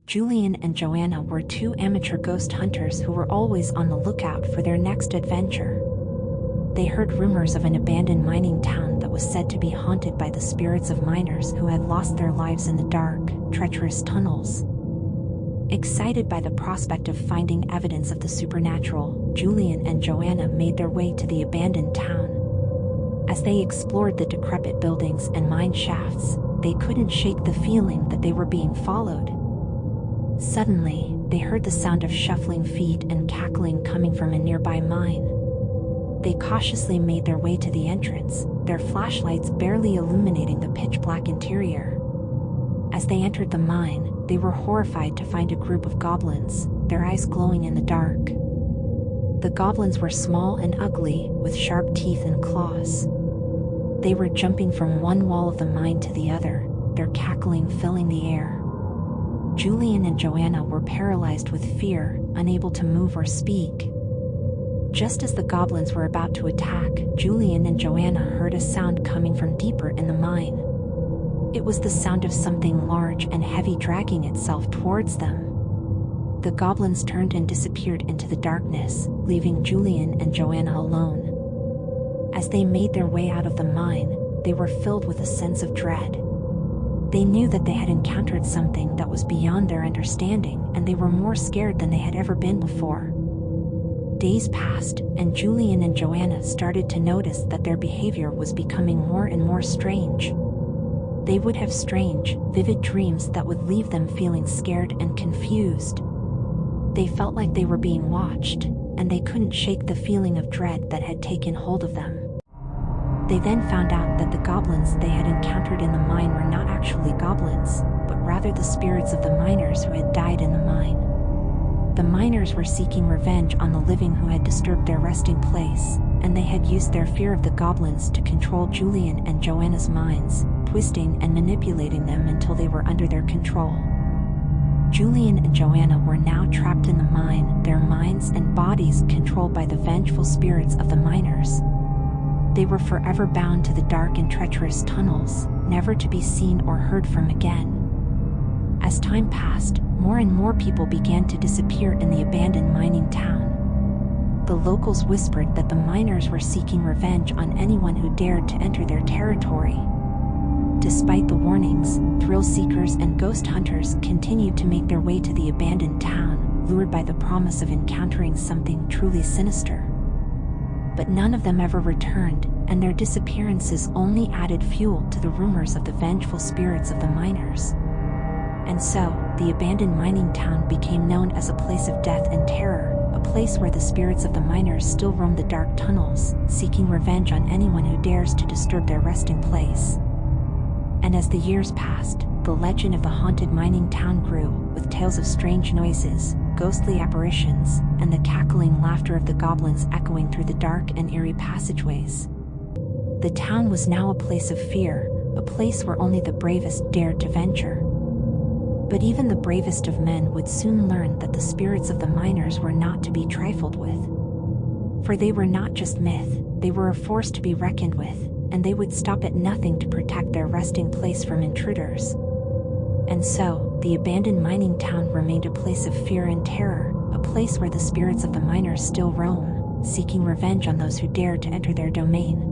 Julian and Joanna were two amateur ghost hunters who were always on the lookout for their next adventure. They heard rumors of an abandoned mining town that was said to be haunted by the spirits of miners who had lost their lives in the dark, treacherous tunnels. Excited by the prospect of finding evidence of the supernatural, Julian and Joanna made their way to the abandoned town. As they explored the decrepit buildings and mine shafts, they couldn't shake the feeling that they were being followed. Suddenly, they heard the sound of shuffling feet and cackling coming from a nearby mine. They cautiously made their way to the entrance, their flashlights barely illuminating the pitch-black interior. As they entered the mine, they were horrified to find a group of goblins, their eyes glowing in the dark. The goblins were small and ugly, with sharp teeth and claws. They were jumping from one wall of the mine to the other, their cackling filling the air. Julian and Joanna were paralyzed with fear, unable to move or speak. Just as the goblins were about to attack, Julian and Joanna heard a sound coming from deeper in the mine. It was the sound of something large and heavy dragging itself towards them. The goblins turned and disappeared into the darkness, leaving Julian and Joanna alone. As they made their way out of the mine, they were filled with a sense of dread. They knew that they had encountered something that was beyond their understanding, and they were more scared than they had ever been before. Days passed, and Julian and Joanna started to notice that their behavior was becoming more and more strange. They would have strange, vivid dreams that would leave them feeling scared and confused. They felt like they were being watched, and they couldn't shake the feeling of dread that had taken hold of them. They then found out that the goblins they had encountered in the mine were not actually goblins, but rather the spirits of the miners who had died in the mine. The miners were seeking revenge on the living who had disturbed their resting place, and they had used their fear of the goblins to control Julian and Joanna's minds, twisting and manipulating them until they were under their control. Julian and Joanna were now trapped in the mine, their minds and bodies controlled by the vengeful spirits of the miners. They were forever bound to the dark and treacherous tunnels, never to be seen or heard from again. As time passed, more and more people began to disappear in the abandoned mining town. The locals whispered that the miners were seeking revenge on anyone who dared to enter their territory. Despite the warnings, thrill seekers and ghost hunters continued to make their way to the abandoned town, lured by the promise of encountering something truly sinister. But none of them ever returned, and their disappearances only added fuel to the rumors of the vengeful spirits of the miners. And so, the abandoned mining town became known as a place of death and terror, a place where the spirits of the miners still roam the dark tunnels, seeking revenge on anyone who dares to disturb their resting place. And as the years passed, the legend of the haunted mining town grew, with tales of strange noises, ghostly apparitions, and the cackling laughter of the goblins echoing through the dark and eerie passageways. The town was now a place of fear, a place where only the bravest dared to venture. But even the bravest of men would soon learn that the spirits of the miners were not to be trifled with. For they were not just myth, they were a force to be reckoned with, and they would stop at nothing to protect their resting place from intruders. And so, the abandoned mining town remained a place of fear and terror, a place where the spirits of the miners still roam, seeking revenge on those who dared to enter their domain.